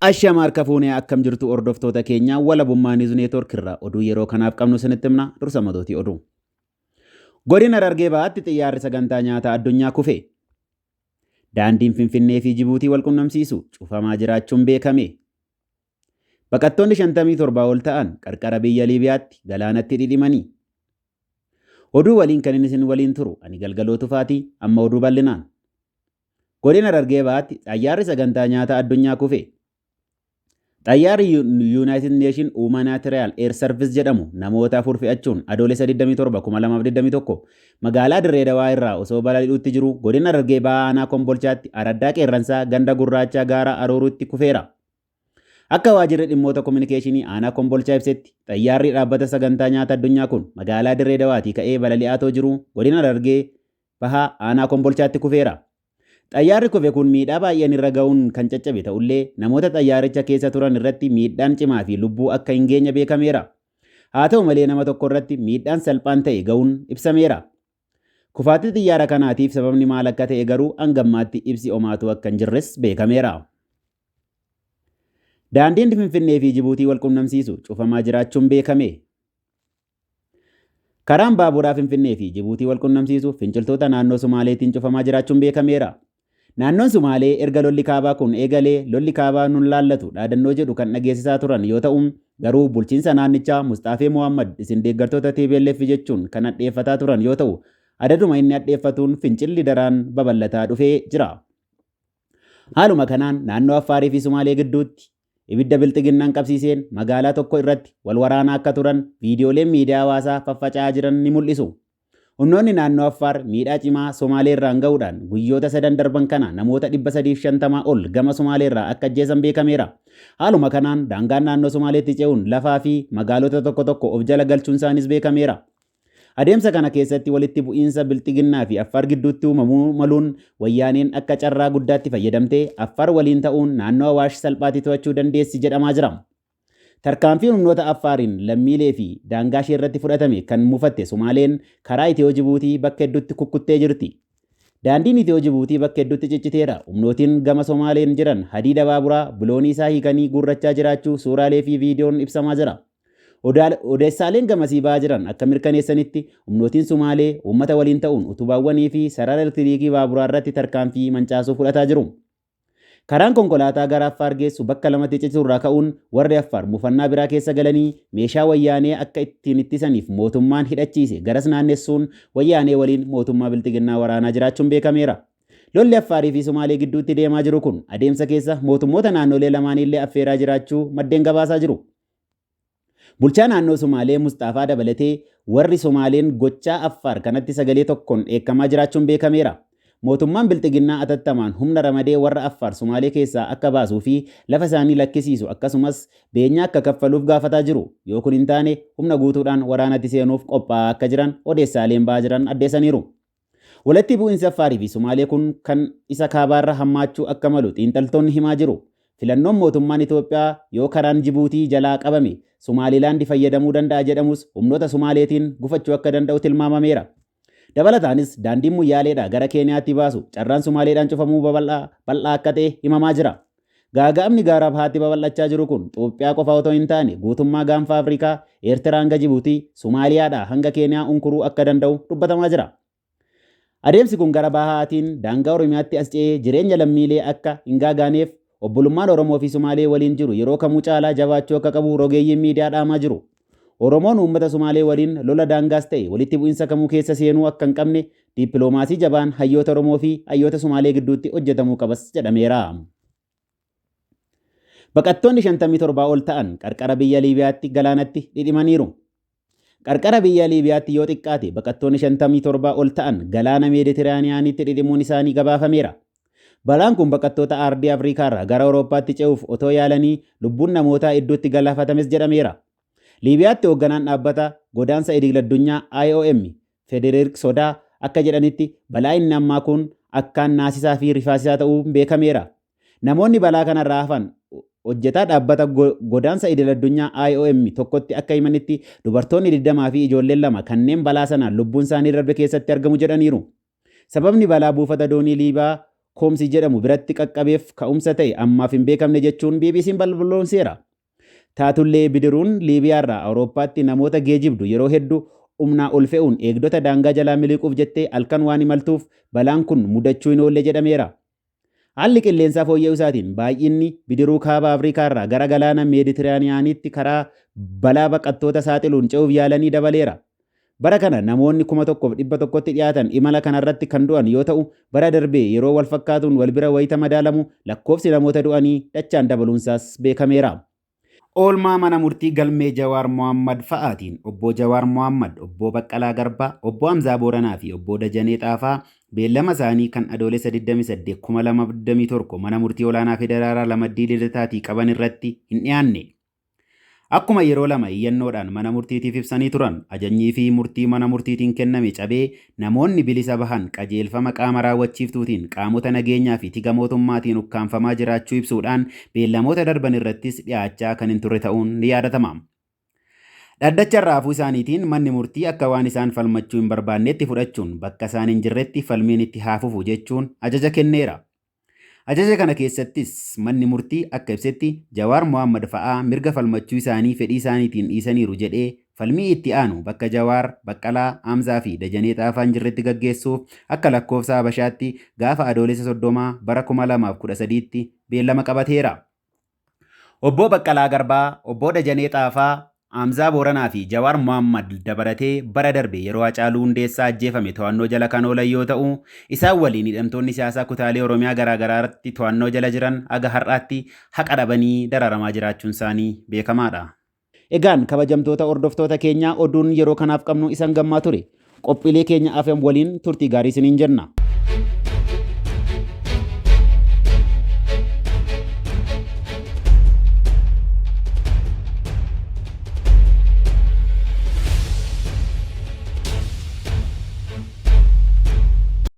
Ashama harka fuunee akkam jirtu hordoftoota keenya walabummaa Niiwus Neetwoork irraa oduu yeroo kanaaf qabnu isinitti himna dursa matootii oduu. Godina Harargee Bahaatti xiyyaarri sagantaa nyaataa addunyaa kufe. Daandiin Finfinnee fi Jibuutii wal qunnamsiisu cufamaa jiraachuun beekame. Baqattoonni 57 ol ta'an qarqara biyya Liibiyaatti galaanatti dhidhimanii. Oduu waliin kan inni isin waliin turu ani Galgaloo Tufaatii amma oduu bal'inaan. Godina Harargee Bahaatti xiyyaarri sagantaa nyaataa addunyaa kufe. Xiyyaarri Yuunaayitid Neeshin Humanitarian Air Service jedhamu namoota afur fe'achuun adoolessa 27 2021 magaalaa Dirree Dawaa irraa osoo balali'uutti jiru godina Harargee Bahaa aanaa Kombolchaatti araddaa qeerransaa ganda gurraacha gaara Arooruutti kufeera. Akka waajjirri dhimmoota kominikeeshinii aanaa Kombolchaa ibsetti xiyyaarri dhaabbata sagantaa nyaata addunyaa kun magaalaa Dirree Dawaatii ka'ee balali'aatoo jiru godina Harargee Bahaa aanaa Kombolchaatti kufeera. Xiyyaarri kufe kun miidhaa baay'een irra ga'uun kan caccabe ta'ullee namoota xiyyaaricha keessa turan irratti miidhaan cimaa fi lubbuu akka hin geenye beekameera. Haa ta'u malee nama tokko irratti miidhaan salphaan ta'e ga'uun ibsameera. Kufaatii xiyyaara kanaatiif sababni maal akka ta'e garuu hangammaatti ibsi homaatu akka hin jirres beekameera. Daandiin Finfinnee fi Jibuutii wal qunnamsiisu cufamaa jiraachuun beekame. Karaan baaburaa Finfinnee fi Jibuutii wal qunnamsiisu finciltoota naannoo Sumaaleetiin cufamaa jiraachuun beekameera. Naannoon Sumaalee erga lolli kaabaa kun eegalee lolli kaabaa nun laallatu dhaadannoo jedhu kan dhageessisaa turan yoo ta'u garuu bulchiinsa naannichaa Mustaafee Mohammad isin deeggartoota TPLF jechuun kan addeeffataa turan yoo ta'u adaduma inni addeeffatuun fincilli daraan babal'ataa dhufee jira. Haaluma kanaan naannoo Affaarii fi Sumaalee gidduutti ibidda bilxiginnaan qabsiiseen magaalaa tokko irratti wal waraanaa akka turan viidiyooleen miidiyaa hawaasaa faffaca'aa jiran ni mul'isu. Humnoonni naannoo Affaar miidhaa cimaa Somaalee irraan ga'uudhaan guyyoota 3 darban kana namoota 350 ol gama Somaalee irraa akka ajjeesan beekameera. Haaluma kanaan daangaan naannoo Somaaleetti ce'uun lafaa fi magaalota tokko tokko of jala galchuun isaanis beekameera. Adeemsa kana keessatti walitti bu'iinsa bilxiginnaa fi Affaar gidduutti uumamuu maluun wayyaaneen akka carraa guddaatti fayyadamtee Affaar waliin ta'uun naannoo Awaash salphaatti to'achuu dandeessi jedhamaa jira. Tarkaanfiin humnoota Affaariin lammiilee fi daangaa ishee irratti fudhatame kan mufatte Sumaaleen karaa Itiyoo Jibuutii bakka hedduutti kukkuttee jirti. Daandiin Itiyoo Jibuutii bakka hedduutti cicciteera. Humnootiin gama Somaaleen jiran hadiida baaburaa biloonii isaa hiikanii guurrachaa jiraachuu suuraalee fi viidiyoon ibsamaa jira. Odeessaaleen gamasii ba'aa jiran akka mirkaneessanitti humnootiin Sumaalee uummata waliin ta'uun utubaawwanii fi sarara elektiriikii baaburaa irratti tarkaanfii mancaasuu fudhataa jiru. Karaan konkolaataa gara Affaar geessu bakka lamatti cicciruu irraa ka'uun warri Affaar mufannaa biraa keessa galanii meeshaa wayyaanee akka ittiin ittisaniif mootummaan hidhachiise garas naannessuun wayyaanee waliin mootummaa bilxiginnaa waraanaa jiraachuun beekameera. Lolli Affaarii fi Sumaalee gidduutti deemaa jiru kun adeemsa keessa mootummoota naannolee lamaanillee affeeraa jiraachuu maddeen gabaasaa jiru. Bulchaa naannoo Sumaalee Mustaafaa dabalatee warri Sumaaleen gochaa Affaar kanatti sagalee tokkoon eekamaa jiraachuun beekameera. Mootummaan bilxiginnaa atattamaan humna ramadee warra Affaar Sumaalee keessaa akka baasuu fi lafa isaanii lakkisiisu akkasumas beenyaa akka kaffaluuf gaafataa jiru. Yoo kun hin taane humna guutuudhaan waraanatti seenuuf qophaa'aa akka jiran odeessaaleen ba'aa jiran addeessaniiru. Walitti bu'iinsi Affaarii fi Sumaalee kun kan isa kaabaarra hammaachuu akka malu xiinxaltoonni himaa jiru. Filannoon mootummaan Itoophiyaa yoo karaan Jibuutii jalaa qabame Sumaalilaandi fayyadamuu danda'a jedhamus humnoota Sumaaleetiin gufachuu akka danda'u tilmaamameera. Dabalataanis daandiin Muyyaaleedhaa gara Keeniyaatti baasu carraan Sumaaleedhaan cufamuu bal'aa akka ta'e himamaa jira. Gaaga'amni gaara bahaatti babal'achaa jiru kun Itoophiyaa qofa otoo hin taane guutummaa gaanfa Afrikaa Eertiraa hanga Jibuutii Sumaaliyaadhaa hanga Keeniyaa unkuruu akka danda'u dubbatamaa jira. Adeemsi kun gara bahaatiin daangaa Oromiyaatti as ce'ee jireenya lammiilee akka hin gaagaaneef obbolummaan Oromoo fi Sumaalee waliin jiru yeroo kamuu caalaa jabaachuu akka qabu rogeeyyiin miidiyaa dhaamaa jiru. Oromoon uummata Sumaalee waliin lola daangaas ta'e walitti bu'iinsa kamuu keessa seenuu akka hin qabne dippiloomaasii jabaan hayyoota Oromoo fi hayyoota Sumaalee gidduutti hojjetamuu qabas jedhameera. Baqattoonni 57 ol ta'an qarqara biyya Liibiyaatti galaanatti dhidhimaniiru. Qarqara biyya Liibiyaatti yoo xiqqaate baqattoonni 57 ol ta'an galaana Meeditiraaniyaanitti dhidhimuun isaanii gabaafameera. Balaan kun baqattoota aardii Afrikaa irraa gara Awurooppaatti ce'uuf otoo yaalanii lubbuun namootaa hedduutti galaafatames jedhameera. Liibiyaatti hoogganaan dhaabbata godaansa idil-addunyaa IOM Federik Sodaa akka jedhanitti balaa inni ammaa kun akkaan naasisaa fi rifaasisaa ta'uu beekameera. Namoonni balaa kanarraa hafan hojjetaa dhaabbata godaansa idil-addunyaa IOM tokkotti akka himanitti dubartoonni 20 fi ijoolleen 2 kanneen balaa sanaan lubbuun isaanii darbe keessatti argamu jedhaniiru. Sababni balaa buufata doonii Liibiyaa koomsi jedhamu biratti qaqqabeef ka'umsa ta'e ammaaf hin beekamne jechuun BBC'n balballoomseera. Taatullee bidiruun Liibiyaarraa Awurooppaatti namoota geejibdu yeroo hedduu humnaa ol fe'uun eegdota daangaa jalaa miliquuf jettee halkan waan imaltuuf balaan kun mudachuu hin oolle jedhameera. Haalli qilleensaa fooyya'uu isaatiin baay'inni bidiruu kaaba Afriikaarraa gara galaana Meeditiraaniyaaniitti karaa balaa baqattoota saaxiluun ce'uuf yaalanii dabaleera. Bara kana namoonni 1,100tti dhiyaatan imala kanarratti kan du'an yoo ta'u, bara darbee yeroo wal fakkaatuun wal bira wayita madaalamu lakkoofsi namoota du'anii dachaan dabaluunsaas beekameera. Oolmaa mana murtii galmee Jawaar Mohammad fa'aatiin obbo Jawaar Mohammad, obbo Baqqalaa Garbaa, obbo Hamzaa Booranaa fi obbo Dajanee Xaafaa beellama isaanii kan adoolessa 28 2021 mana murtii olaanaa federaalaa Lamaddii Liddataatii qaban irratti hin dhiyaanne. Akkuma yeroo lama iyyannoodhaan mana murtiitiif ibsanii turan, ajajnii fi murtii mana murtiitiin kenname cabee namoonni bilisa bahan qajeelfama qaama raawwachiiftuutiin qaamota nageenyaa fi tiga mootummaatiin ukkaanfamaa jiraachuu ibsuudhaan beellamoota darban irrattis dhiyaachaa kan hin turre ta'uun ni yaadatama. Dhaddacha raafuu isaaniitiin manni murtii akka waan isaan falmachuu hin barbaannetti fudhachuun bakka isaan hin jirretti falmiin itti haa fufu jechuun ajaja kenneera. Ajaja kana keessattis manni murtii akka ibsetti Jawaar Mohammad fa'aa mirga falmachuu isaanii fedhii isaaniitiin dhiisaniiru jedhee falmii itti aanu bakka Jawaar, Baqqalaa, Hamzaa fi Dajanee Xaafaan jirretti gaggeessuuf akka lakkoofsa Habashaatti gaafa adoolessa 30 bara 2013tti beellama qabateera. Obbo Baqqalaa Garbaa, obbo Dajanee Xaafaa, Hamzaa Booranaa fi Jawaar Mohammad dabalatee bara darbe yeroo Hacaaluu Hundeessaa ajjeefame to'annoo jala kan oolan yoo ta'u, isaan waliin hidhamtoonni siyaasaa kutaalee Oromiyaa garaagaraatti to'annoo jala jiran aga har'aatti haqa dhabanii dararamaa jiraachuun isaanii beekamaadha. Egaan kabajamtoota hordoftoota keenyaa oduun yeroo kanaaf qabnu isan gammaa ture. Qophiilee keenya afaan waliin turtii gaarii isiniin jenna.